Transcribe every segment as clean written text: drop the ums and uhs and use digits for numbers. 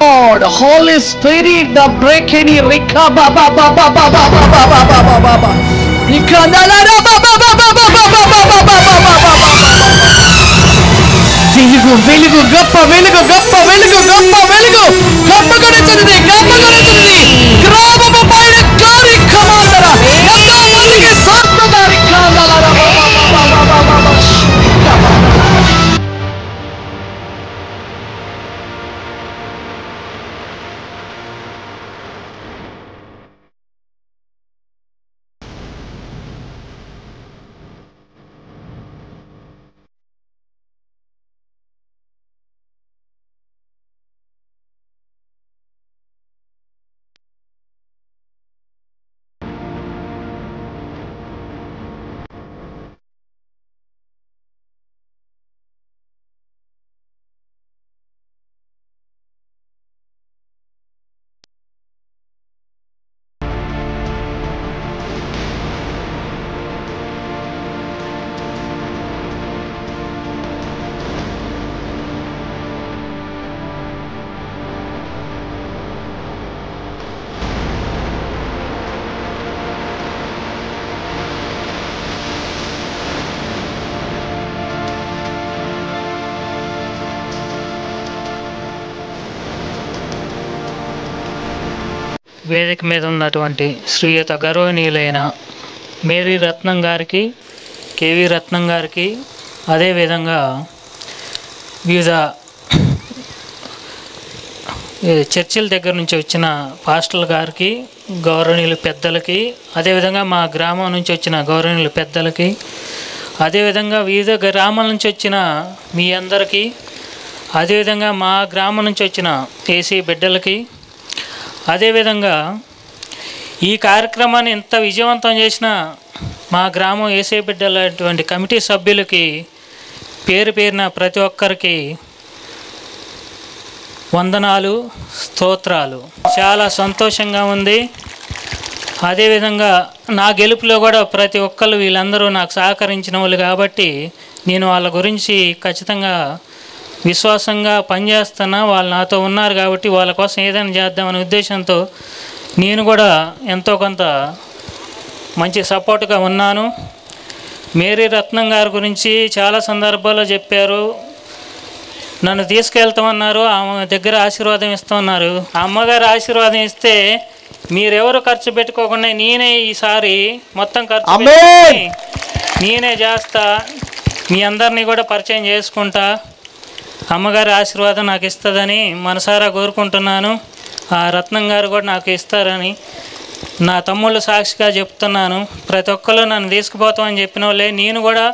Lord, Holy Spirit, the break any rika ba ba ba ba ba ba ba ba ba ba ba ba ba. Ikandala ba ba ba ba ba ba ba ba ba ba ba ba. వెలుగు వెలుగు గొప్ప వెలుగు గొప్ప వెలుగు గొప్ప వెలుగు గొప్ప గణించింది గొప్ప గణించింది గ్రామము పైన కార్యక్రమాంతర ఎంతో మందికి స్వస్థదారి కాందల వేదిక మీద ఉన్నటువంటి శ్రీయుత గౌరవనీయులైన మేరీ రత్నం గారికి, కేవీ రత్నం గారికి, అదేవిధంగా వివిధ చర్చిల దగ్గర నుంచి వచ్చిన పాస్టర్ల గారికి, గౌరవనీయుల పెద్దలకి, అదేవిధంగా మా గ్రామం నుంచి వచ్చిన గౌరవనీయుల పెద్దలకి, అదేవిధంగా వివిధ గ్రామాల నుంచి వచ్చిన మీ అందరికీ, అదేవిధంగా మా గ్రామం నుంచి వచ్చిన ఏసీ బిడ్డలకి, అదేవిధంగా ఈ కార్యక్రమాన్ని ఇంత విజయవంతం చేసిన మా గ్రామం ఏసీ బిడ్డలటువంటి కమిటీ సభ్యులకి పేరు పేరున ప్రతి ఒక్కరికి వందనాలు, స్తోత్రాలు. చాలా సంతోషంగా ఉంది. అదేవిధంగా నా గెలుపులో కూడా ప్రతి ఒక్కరు వీళ్ళందరూ నాకు సహకరించిన వాళ్ళు కాబట్టి నేను వాళ్ళ గురించి ఖచ్చితంగా విశ్వాసంగా పనిచేస్తున్నా. వాళ్ళు నాతో ఉన్నారు కాబట్టి వాళ్ళ కోసం ఏదైనా చేద్దామనే ఉద్దేశంతో నేను కూడా ఎంతో కొంత మంచి సపోర్ట్గా ఉన్నాను. మేరీ రత్నం గారి గురించి చాలా సందర్భాల్లో చెప్పారు. నన్ను తీసుకెళ్తామన్నారు, ఆమె దగ్గర ఆశీర్వాదం ఇస్తామన్నారు. అమ్మగారు ఆశీర్వాదం ఇస్తే మీరెవరు ఖర్చు పెట్టుకోకుండా నేనే ఈసారి మొత్తం ఖర్చు పెట్టుకొని నేనే చేస్తా, మీ అందరినీ కూడా పరిచయం చేసుకుంటా, అమ్మగారి ఆశీర్వాదం నాకు ఇస్తుందని మనసారా కోరుకుంటున్నాను. ఆ రత్నం గారు కూడా నాకు ఇస్తారని నా తమ్ముళ్ళు సాక్షిగా చెప్తున్నాను. ప్రతి ఒక్కరు నన్ను తీసుకుపోతామని చెప్పిన వాళ్ళే. నేను కూడా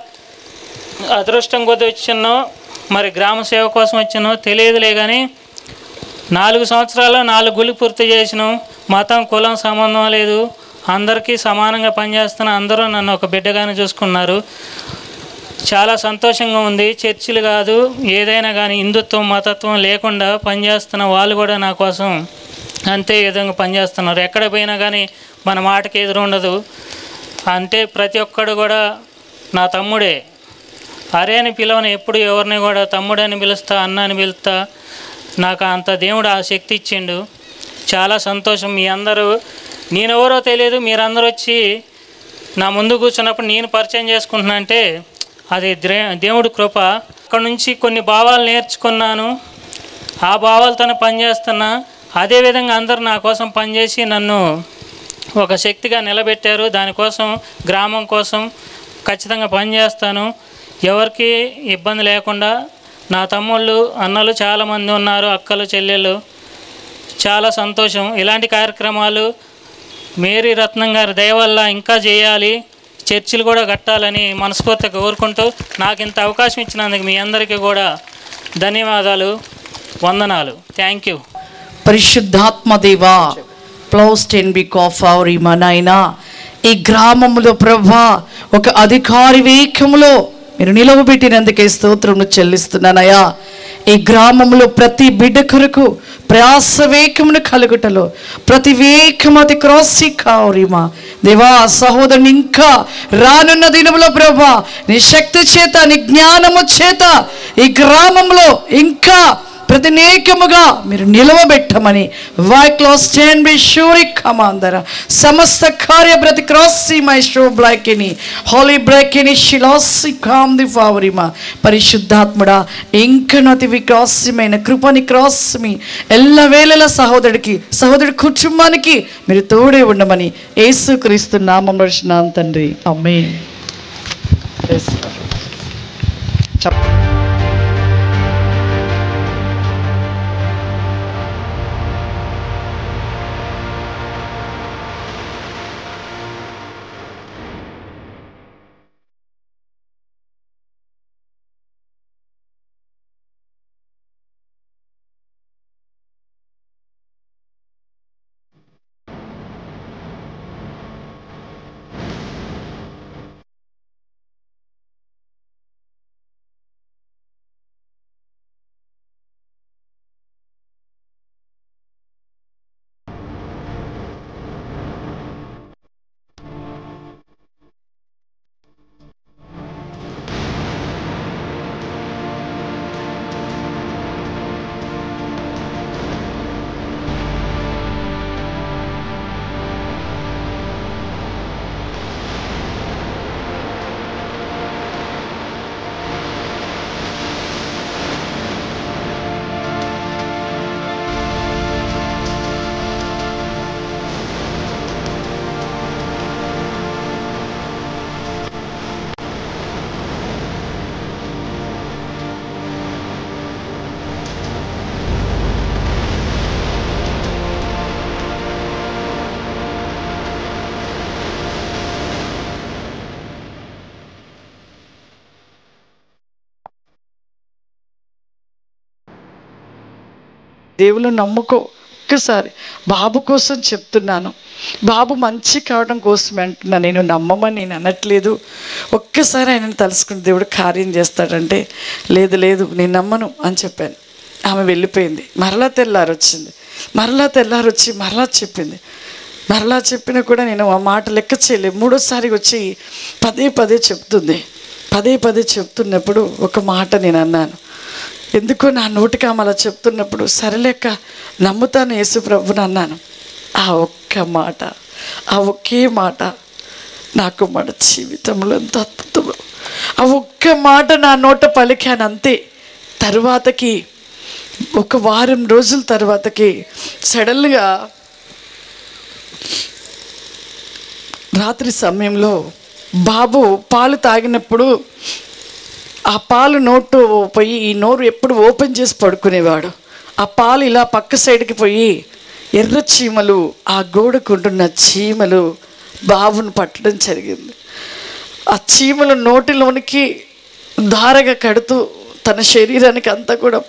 అదృష్టం కొద్ది వచ్చినో మరి గ్రామ సేవ కోసం వచ్చినో తెలియదులే, కానీ 4 సంవత్సరాలు 4 గుళ్ళు పూర్తి చేసినాం. మతం కులం సంబంధం లేదు, అందరికీ సమానంగా పనిచేస్తున్నా. అందరూ నన్ను ఒక బిడ్డగానే చూసుకున్నారు. చాలా సంతోషంగా ఉంది. చర్చిలు కాదు ఏదైనా కానీ హిందుత్వం మతత్వం లేకుండా పనిచేస్తున్న వాళ్ళు కూడా నా కోసం అంతే విధంగా పనిచేస్తున్నారు. ఎక్కడ పోయినా కానీ మన మాటకి ఎదురు ఉండదు. అంటే ప్రతి ఒక్కడు కూడా నా తమ్ముడే. అరే అని పిలవని, ఎప్పుడు ఎవరిని కూడా తమ్ముడని పిలుస్తా, అన్న అని పిలుస్తా. నాకు అంత దేవుడు ఆ శక్తి ఇచ్చిండు. చాలా సంతోషం. మీ అందరూ నేనెవరో తెలియదు, మీరందరూ వచ్చి నా ముందు కూర్చున్నప్పుడు నేను పరిచయం చేసుకుంటున్నా అంటే అది దేవుడి కృప. అక్కడ నుంచి కొన్ని భావాలు నేర్చుకున్నాను, ఆ భావాలతోనే పనిచేస్తున్నా. అదేవిధంగా అందరూ నా కోసం పనిచేసి నన్ను ఒక శక్తిగా నిలబెట్టారు. దానికోసం గ్రామం కోసం ఖచ్చితంగా పనిచేస్తాను, ఎవరికి ఇబ్బంది లేకుండా. నా తమ్ముళ్ళు అన్నలు చాలామంది ఉన్నారు, అక్కలు చెల్లెళ్ళు. చాలా సంతోషం. ఇలాంటి కార్యక్రమాలు మేరీ రత్నం గారి దయ వల్ల ఇంకా చేయాలి, చర్చిలు కూడా కట్టాలని మనస్ఫూర్తిగా కోరుకుంటూ నాకు ఇంత అవకాశం ఇచ్చినందుకు మీ అందరికీ కూడా ధన్యవాదాలు, వందనాలు. Thank you. పరిశుద్ధాత్మ దేవా, ప్లౌస్టెన్ బిక్ ఆఫ్ అవర్ నాయనా, ఈ గ్రామంలో ప్రభా ఒక అధికారి వేఖములో మీరు నిలవబెట్టినందుకే స్తోత్రములు చెల్లిస్తున్నానయ్యా. ఈ గ్రామంలో ప్రతి బిడ్డ కొరకు ప్రయాస వేకమును కలుగుటలో ప్రతి వేకము అతి క్రాసి కావరిమా దేవా. సహోదరుని ఇంకా రానున్న దినములో ప్రభా నీ శక్తి చేత నీ జ్ఞానము చేత ఈ గ్రామంలో ఇంకా ప్రతినేకముగా మీరు నిలవబెట్టమని వైక్లాస్ స్టాండ్ బి షూరి కమాందర సమస్త కార్య ప్రతి క్రాసి మై షో బ్లాకిని హాలీ బ్లాకిని శిలాసి కాంది ఫావరిమా పరిశుద్ధాత్ముడా ఇంకను అతి వికాసమైన కృపని క్రాస్మి ఎల్లవేళలా సహోదరుడి కుటుంబానికి మీరు తోడే ఉండమని యేసుక్రీస్తు నామములో అడుగుచున్నాను తండ్రి ఆమేన్. దేవుని నమ్ముకో. ఒక్కసారి బాబు కోసం చెప్తున్నాను, బాబు మంచి కావడం కోసమే అంటున్నా, నేను నమ్మమని నేను అనట్లేదు. ఒక్కసారి ఆయనను తలుసుకుని దేవుడు కార్యం చేస్తాడంటే లేదు లేదు నేను నమ్మను అని చెప్పాను. ఆమె వెళ్ళిపోయింది. మరలా తెల్లారొచ్చింది. మరలా చెప్పింది. మరలా చెప్పినా కూడా నేను ఆ మాట లెక్క చేయలేదు. మూడోసారి వచ్చి పదే చెప్తున్నప్పుడు ఒక మాట నేను అన్నాను. ఎందుకో నా నోటికి ఆమె అలా చెప్తున్నప్పుడు సరేలేక నమ్ముతాను యేసు ప్రభుని అన్నాను. ఆ ఒకే మాట నాకు మన జీవితంలో ఎంత అద్భుతమో. ఆ ఒక్క మాట నా నోట పలికాను అంతే. తర్వాతకి ఒక వారం రోజుల తర్వాతకి సడన్గా రాత్రి సమయంలో బాబు పాలు తాగినప్పుడు ఆ పాలు నోటు పోయి ఈ నోరు ఎప్పుడు ఓపెన్ చేసి పడుకునేవాడు. ఆ పాలు ఇలా పక్క సైడ్కి పోయి ఎర్ర చీమలు, ఆ గోడకుంటున్న చీమలు బాబును పట్టడం జరిగింది. ఆ చీమలు నోటిలోనికి ధారగా కడుతూ తన శరీరానికి అంతా కూడా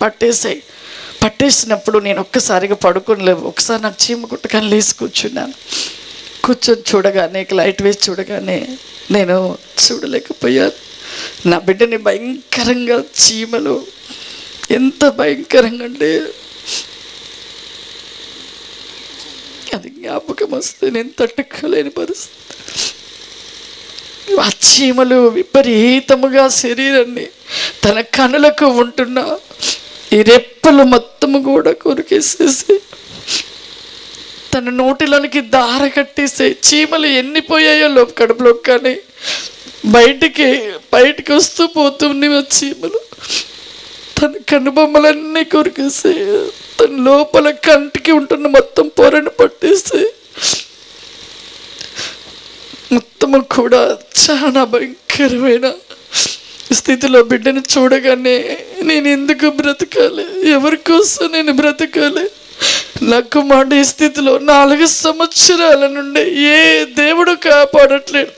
పట్టేసినప్పుడు నేను ఒక్కసారిగా పడుకోలేవు. ఒకసారి నాకు చీమ కుట్టకని లేచి కూర్చొని చూడగానే లైట్ వేసి చూడగానే నేను చూడలేకపోయాను. నా బిడ్డని భయంకరంగా చీమలు ఎంత భయంకరంగా అంటే అది జ్ఞాపకం వస్తే నేను తట్టుకోలేని పరిస్థితి. ఆ చీమలు విపరీతముగా శరీరాన్ని తన కనులకు ఉంటున్న ఈ రెప్పలు మొత్తము కూడా కొరికేసేసి తన నోటిలోనికి దార కట్టేసే చీమలు ఎన్నిపోయాయో కడుపులో కానీ బయటికి వస్తూ పోతుంది. ఆ చీమలు తన కనుబొమ్మలన్నీ కొరికేసి తన లోపల కంటికి ఉంటున్న మొత్తం పొరను పట్టేసి మొత్తము కూడా చాలా భయంకరమైన స్థితిలో బిడ్డను చూడగానే నేను ఎందుకు బ్రతకాలి, ఎవరి కోసం నేను బ్రతకాలి? నాకు మాట ఈ స్థితిలో 4 సంవత్సరాల నుండి ఏ దేవుడు కాపాడట్లేదు,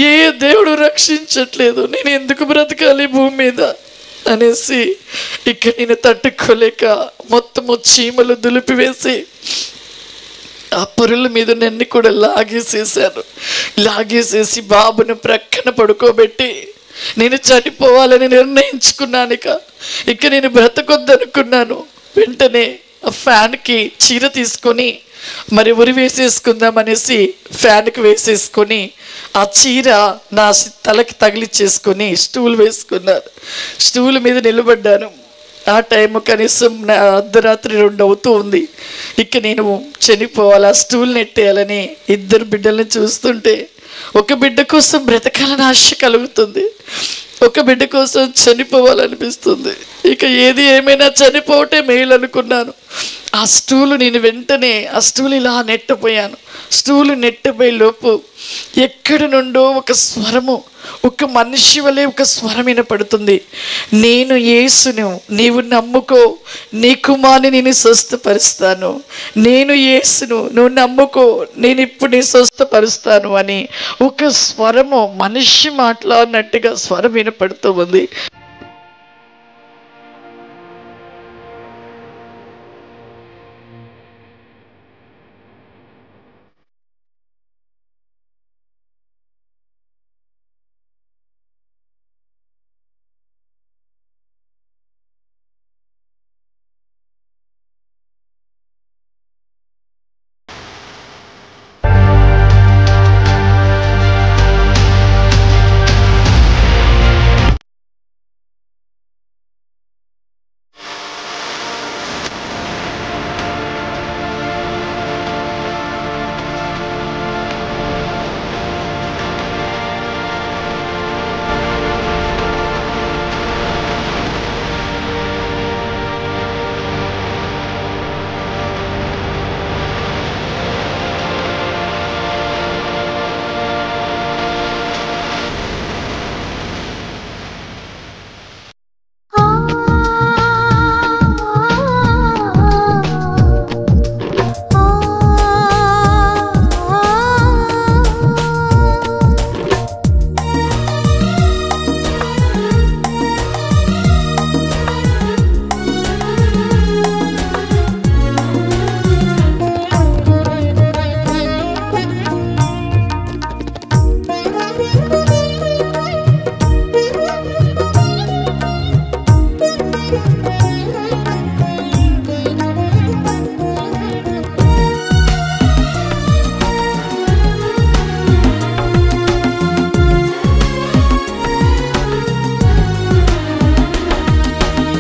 ఏ దేవుడు రక్షించట్లేదు, నేను ఎందుకు బ్రతకాలి భూమి మీద అనేసి ఇక నేను తట్టుకోలేక మొత్తము చీమలు దులిపివేసి ఆ పొరుల మీద నన్ను కూడా లాగేసేసి బాబును ప్రక్కన పడుకోబెట్టి నేను చనిపోవాలని నిర్ణయించుకున్నాను. ఇక నేను బ్రతకొద్దనుకున్నాను. వెంటనే ఆ ఫ్యాన్కి చీర తీసుకొని మరి ఉరి వేసేసుకుందామనేసి ఫ్యాన్కి వేసేసుకొని ఆ చీర నా తలకి తగిలిచ్చేసుకొని స్టూల్ వేసుకున్నాను. స్టూల్ మీద నిలబడ్డాను. ఆ టైము కనీసం అర్ధరాత్రి 2 అవుతూ ఉంది. ఇక నేను చనిపోవాలా, స్టూల్ నెట్టేయాలని 2 బిడ్డల్ని చూస్తుంటే ఒక బిడ్డ కోసం బ్రతకాలని ఆశ కలుగుతుంది, ఒక బిడ్డ కోసం చనిపోవాలనిపిస్తుంది. ఇక ఏది ఏమైనా చనిపోవటే మేలు అనుకున్నాను. ఆ స్టూలు నేను వెంటనే ఆ స్టూల్ ఇలా నెట్టపోయాను. స్టూలు నెట్టపోయే లోపు ఎక్కడి నుండో ఒక స్వరము, ఒక మనిషి వలె ఒక స్వరం వినపడుతుంది. నేను యేసును, నీవు నమ్ముకో, నీ కుమారుని నేను స్వస్థపరుస్తాను. నేను యేసును, నువ్వు నమ్ముకో, నేను ఇప్పుడు నీ స్వస్థపరుస్తాను అని ఒక స్వరము, మనిషి మాట్లాడినట్టుగా స్వరం వినపడుతూ ఉంది.